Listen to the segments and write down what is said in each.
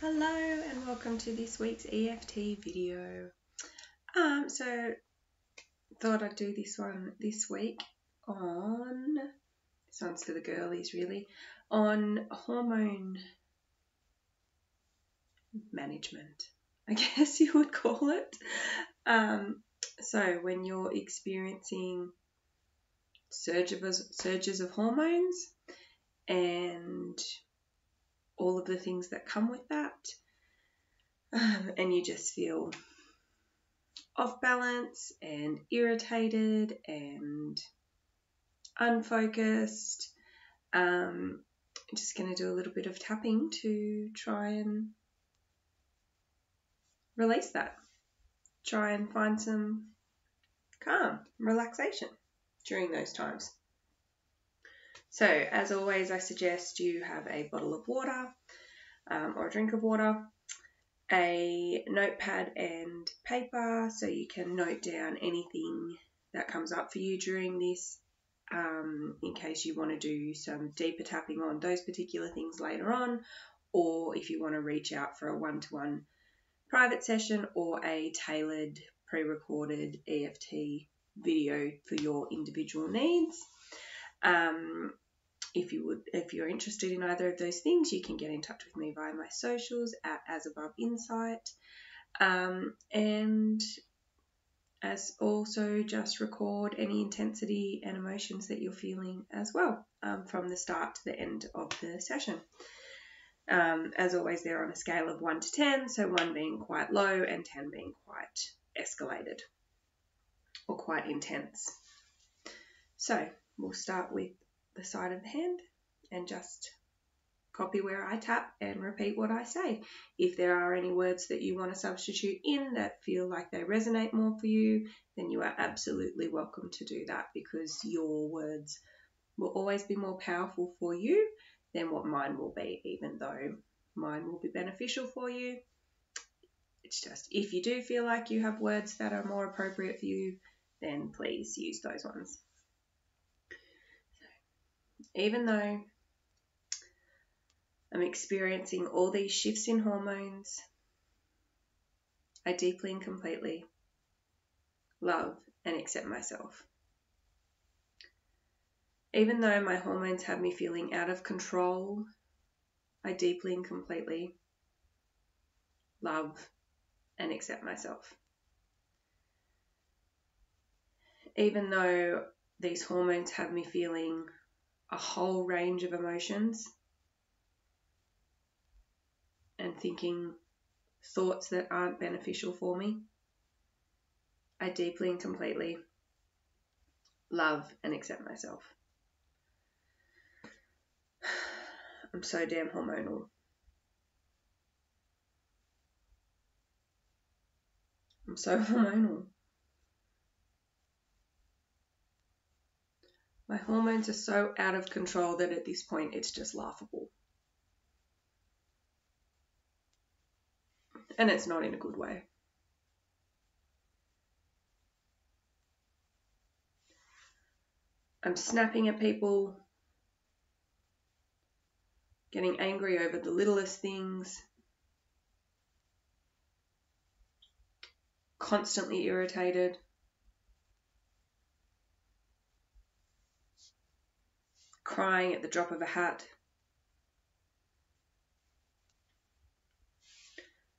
Hello and welcome to this week's EFT video. So thought I'd do this one this week this one's for the girlies really, on hormone management, I guess you would call it. So when you're experiencing surges of hormones and all of the things that come with that, and you just feel off balance and irritated and unfocused. I'm just going to do a little bit of tapping to try and release that. Try and find some calm, relaxation during those times. So as always, I suggest you have a bottle of water or a drink of water, a notepad and paper so you can note down anything that comes up for you during this, in case you want to do some deeper tapping on those particular things later on, or if you want to reach out for a one-to-one private session or a tailored pre-recorded EFT video for your individual needs. If you're interested in either of those things, you can get in touch with me via my socials at @AsAboveInsight, and as also just record any intensity and emotions that you're feeling as well, from the start to the end of the session. As always, they're on a scale of 1 to 10, so 1 being quite low and 10 being quite escalated or quite intense. So we'll start with the side of the hand and just copy where I tap and repeat what I say. If there are any words that you want to substitute in that feel like they resonate more for you, then you are absolutely welcome to do that, because your words will always be more powerful for you than what mine will be, even though mine will be beneficial for you. It's just, if you do feel like you have words that are more appropriate for you, then please use those ones. Even though I'm experiencing all these shifts in hormones, I deeply and completely love and accept myself. Even though my hormones have me feeling out of control, I deeply and completely love and accept myself. Even though these hormones have me feeling a whole range of emotions and thinking thoughts that aren't beneficial for me, I deeply and completely love and accept myself. I'm so damn hormonal. I'm so hormonal. My hormones are so out of control that at this point it's just laughable. And it's not in a good way. I'm snapping at people, getting angry over the littlest things, constantly irritated, crying at the drop of a hat.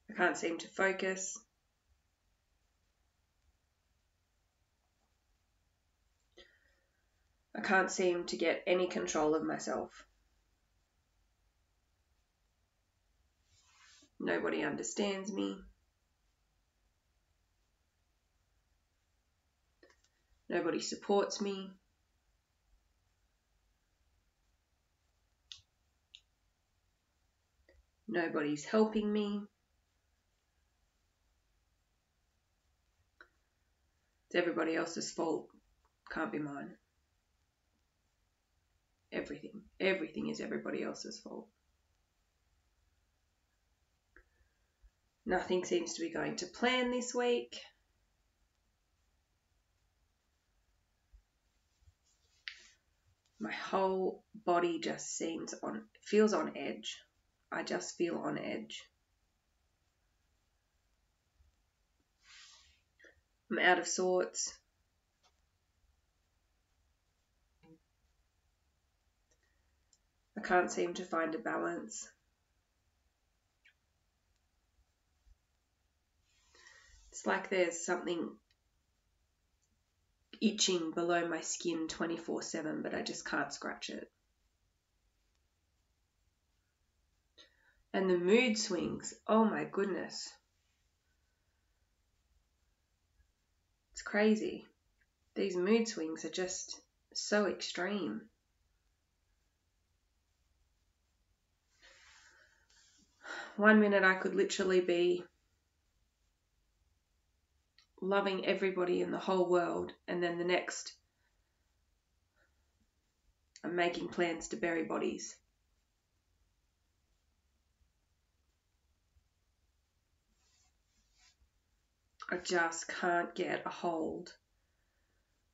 I can't seem to focus. I can't seem to get any control of myself. Nobody understands me. Nobody supports me. Nobody's helping me. It's everybody else's fault. Can't be mine. Everything is everybody else's fault. Nothing seems to be going to plan this week. My whole body just feels on edge. I just feel on edge. I'm out of sorts. I can't seem to find a balance. It's like there's something itching below my skin 24/7, but I just can't scratch it. And the mood swings, oh my goodness. It's crazy. These mood swings are just so extreme. One minute I could literally be loving everybody in the whole world, and then the next I'm making plans to bury bodies. I just can't get a hold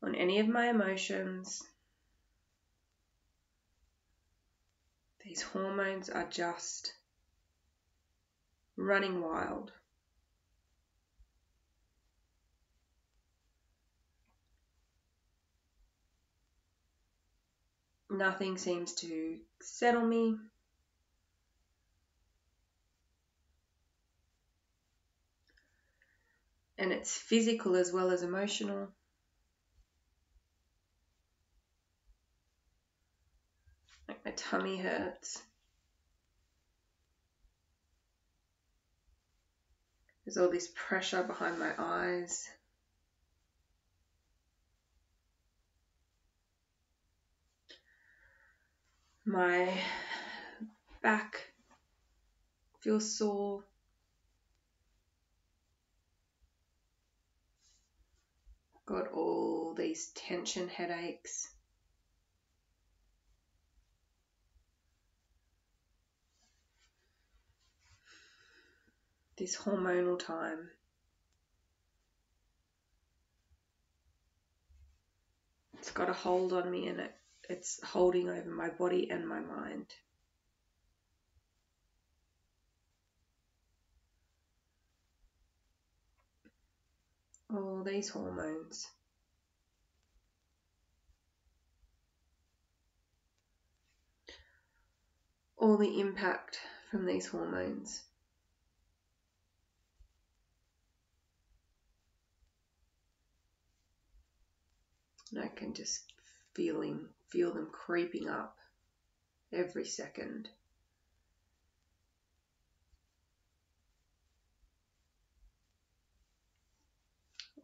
on any of my emotions. These hormones are just running wild. Nothing seems to settle me. And it's physical as well as emotional. Like my tummy hurts. There's all this pressure behind my eyes. My back feels sore. Got all these tension headaches. This hormonal time. It's got a hold on me, and it's holding over my body and my mind. All these hormones. All the impact from these hormones. And I can just feel them creeping up every second.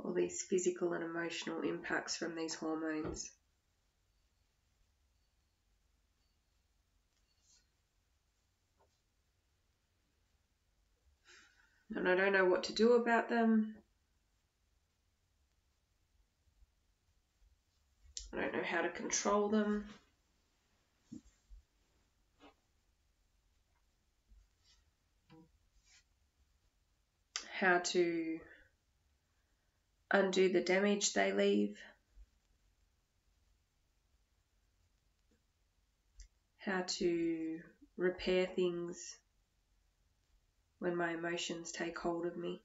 All these physical and emotional impacts from these hormones. And I don't know what to do about them. I don't know how to control them. How to undo the damage they leave. How to repair things when my emotions take hold of me.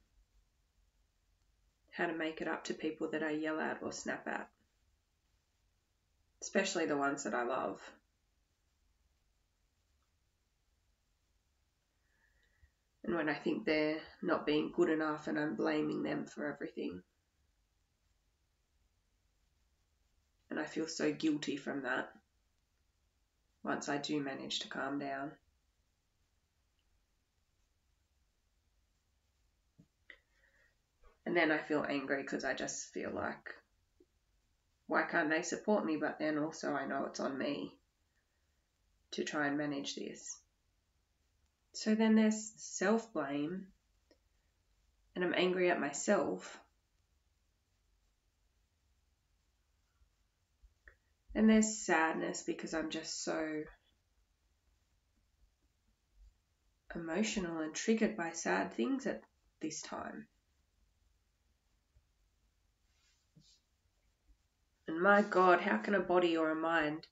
How to make it up to people that I yell at or snap at. Especially the ones that I love. And when I think they're not being good enough and I'm blaming them for everything. And I feel so guilty from that once I do manage to calm down. And then I feel angry because I just feel like, why can't they support me? But then also I know it's on me to try and manage this. So then there's self-blame, and I'm angry at myself. And there's sadness because I'm just so emotional and triggered by sad things at this time. And my God, how can a body or a mind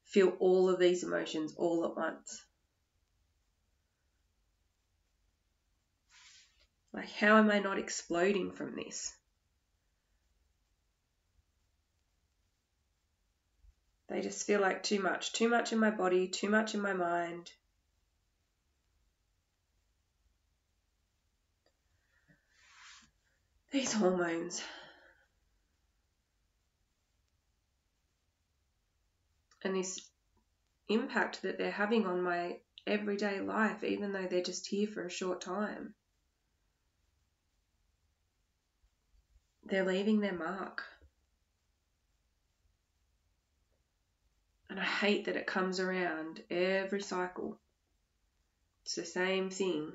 feel all of these emotions all at once? Like, how am I not exploding from this? They just feel like too much in my body, too much in my mind. These hormones. And this impact that they're having on my everyday life, even though they're just here for a short time. They're leaving their mark. And I hate that it comes around every cycle. It's the same thing.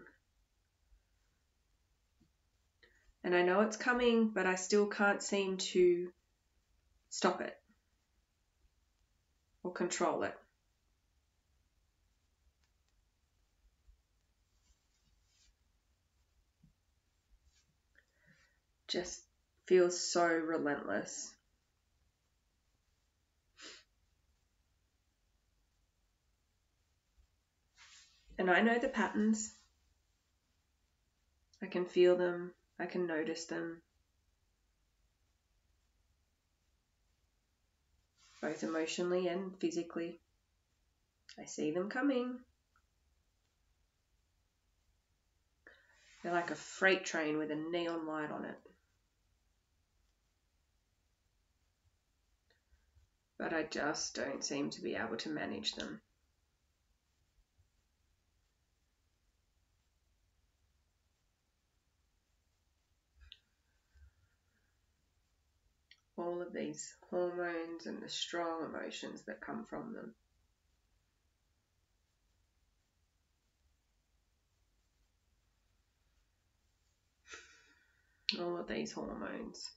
And I know it's coming, but I still can't seem to stop it or control it. Just feels so relentless. And I know the patterns. I can feel them. I can notice them. Both emotionally and physically. I see them coming. They're like a freight train with a neon light on it. But I just don't seem to be able to manage them. All of these hormones and the strong emotions that come from them. All of these hormones.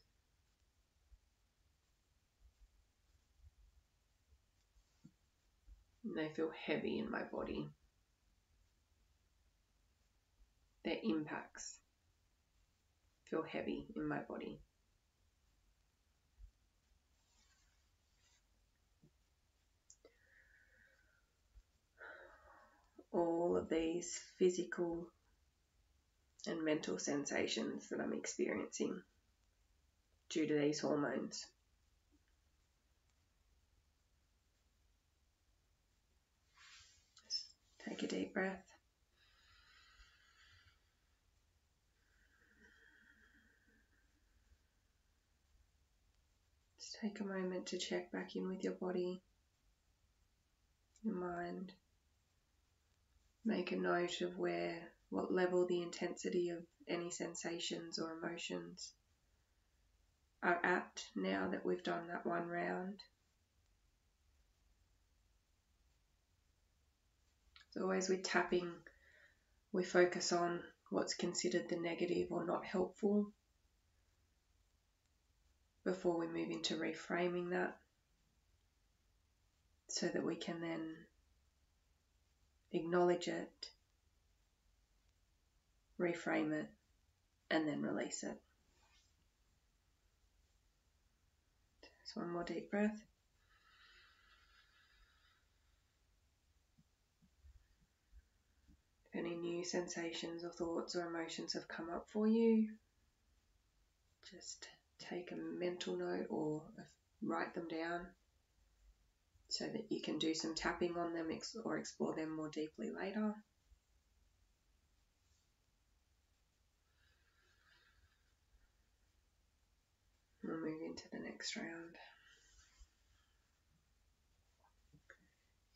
And they feel heavy in my body. Their impacts feel heavy in my body. All of these physical and mental sensations that I'm experiencing due to these hormones. Just take a deep breath. Just take a moment to check back in with your body, your mind. Make a note of what level the intensity of any sensations or emotions are at now that we've done that one round. As always with tapping, we focus on what's considered the negative or not helpful before we move into reframing that, so that we can then acknowledge it, reframe it, and then release it. Just one more deep breath. If any new sensations or thoughts or emotions have come up for you, just take a mental note or write them down so that you can do some tapping on them or explore them more deeply later. We'll move into the next round.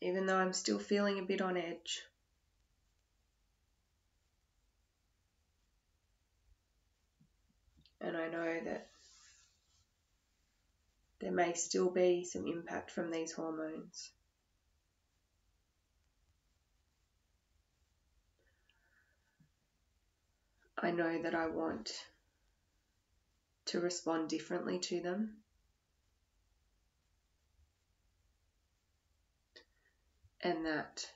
Even though I'm still feeling a bit on edge, and I know that there may still be some impact from these hormones, I know that I want to respond differently to them. And that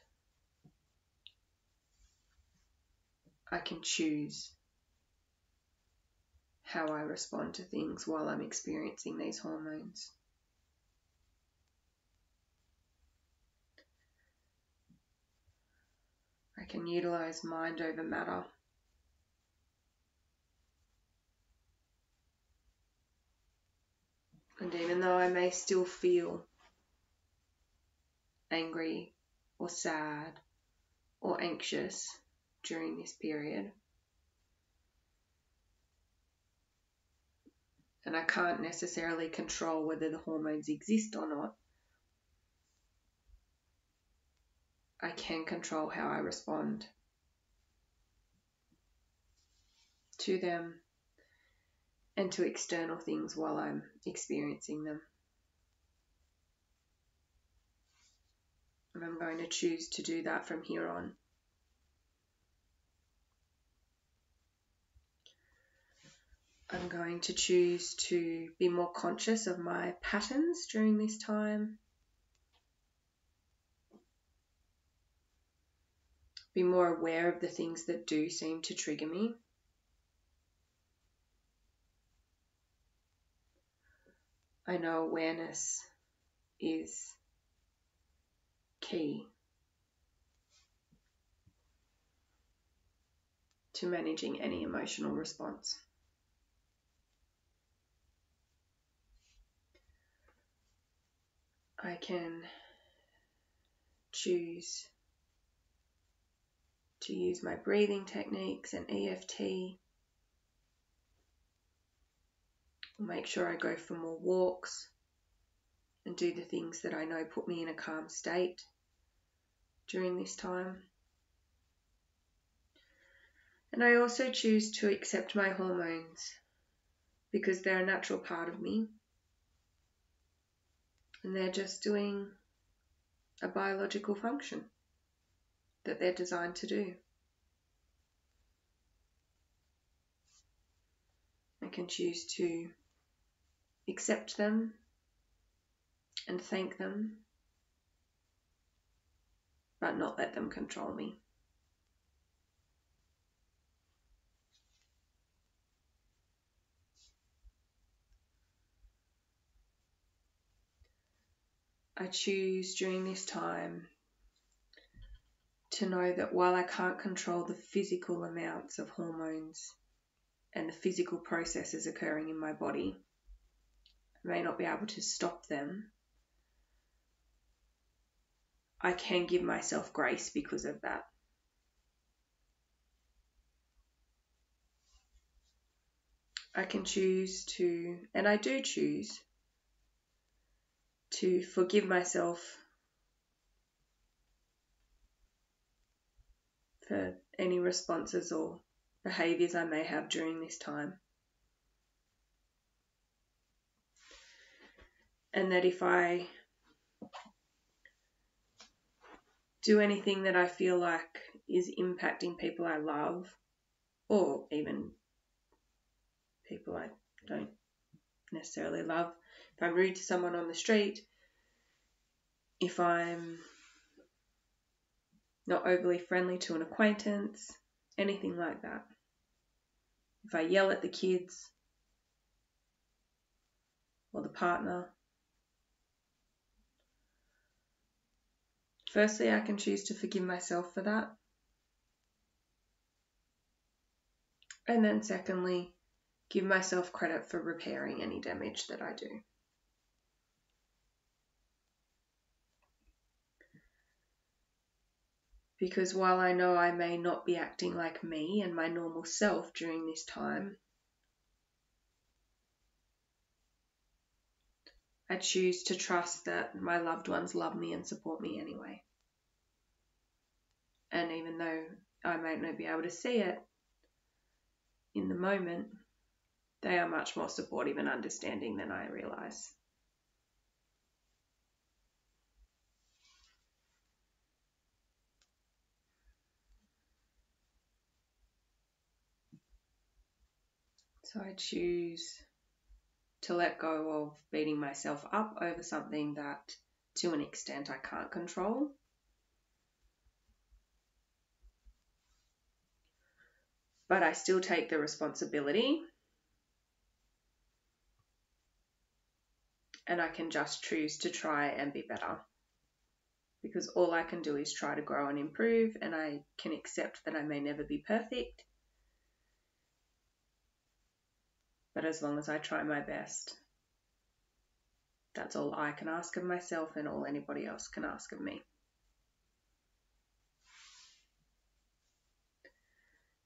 I can choose how I respond to things while I'm experiencing these hormones. I can utilize mind over matter. And even though I may still feel angry or sad or anxious during this period. And I can't necessarily control whether the hormones exist or not. I can control how I respond to them and to external things while I'm experiencing them. And I'm going to choose to do that from here on. I'm going to choose to be more conscious of my patterns during this time. Be more aware of the things that do seem to trigger me. I know awareness is key to managing any emotional response. I can choose to use my breathing techniques and EFT. Make sure I go for more walks and do the things that I know put me in a calm state during this time. And I also choose to accept my hormones because they're a natural part of me and they're just doing a biological function that they're designed to do. I can choose to accept them and thank them, but not let them control me. I choose during this time to know that while I can't control the physical amounts of hormones and the physical processes occurring in my body, I may not be able to stop them. I can give myself grace because of that. I can choose to, and I do choose, to forgive myself for any responses or behaviours I may have during this time. And that if I do anything that I feel like is impacting people I love, or even people I don't necessarily love, if I'm rude to someone on the street, if I'm not overly friendly to an acquaintance, anything like that. If I yell at the kids or the partner, firstly, I can choose to forgive myself for that. And then secondly, give myself credit for repairing any damage that I do. Because while I know I may not be acting like me and my normal self during this time, I choose to trust that my loved ones love me and support me anyway. And even though I might not be able to see it in the moment, they are much more supportive and understanding than I realise. So I choose to let go of beating myself up over something that, to an extent, I can't control. But I still take the responsibility, and I can just choose to try and be better. Because all I can do is try to grow and improve, and I can accept that I may never be perfect. But as long as I try my best, that's all I can ask of myself and all anybody else can ask of me.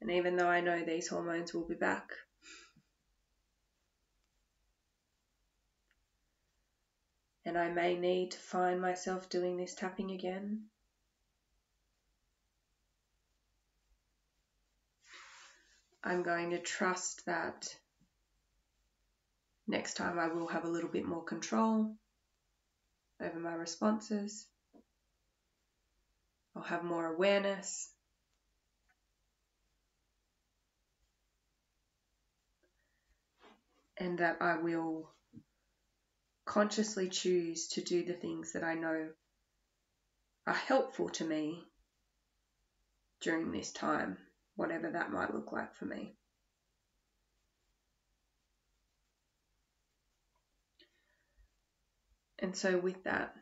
And even though I know these hormones will be back, and I may need to find myself doing this tapping again, I'm going to trust that next time I will have a little bit more control over my responses. I'll have more awareness. And that I will consciously choose to do the things that I know are helpful to me during this time, whatever that might look like for me. And so with that,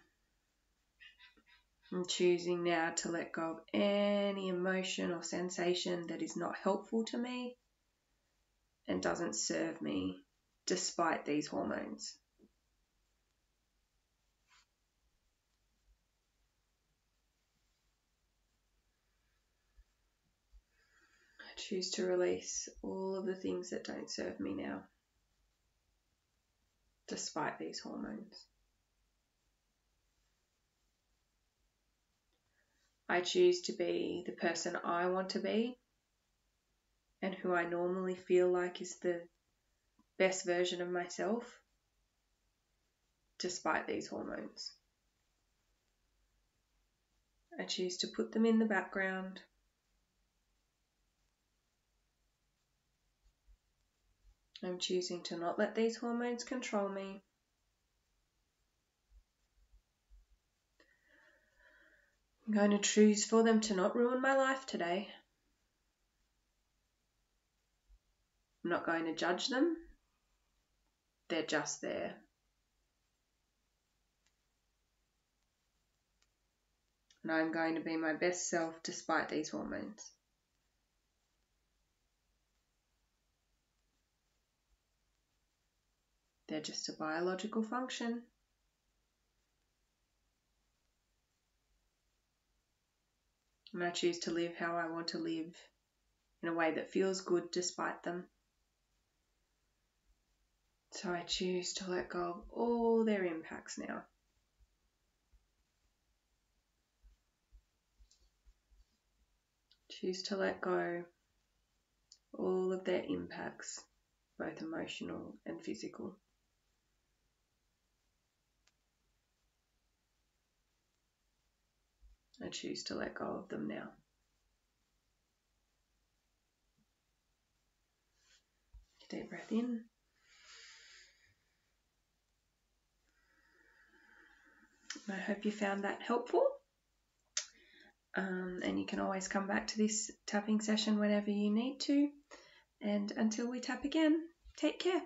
I'm choosing now to let go of any emotion or sensation that is not helpful to me and doesn't serve me despite these hormones. I choose to release all of the things that don't serve me now despite these hormones. I choose to be the person I want to be and who I normally feel like is the best version of myself despite these hormones. I choose to put them in the background. I'm choosing to not let these hormones control me. I'm going to choose for them to not ruin my life today. I'm not going to judge them. They're just there. And I'm going to be my best self despite these hormones. They're just a biological function. And I choose to live how I want to live in a way that feels good despite them. So I choose to let go of all their impacts now. Choose to let go all of their impacts, both emotional and physical. I choose to let go of them now. Deep breath in. I hope you found that helpful. And you can always come back to this tapping session whenever you need to. And until we tap again, take care.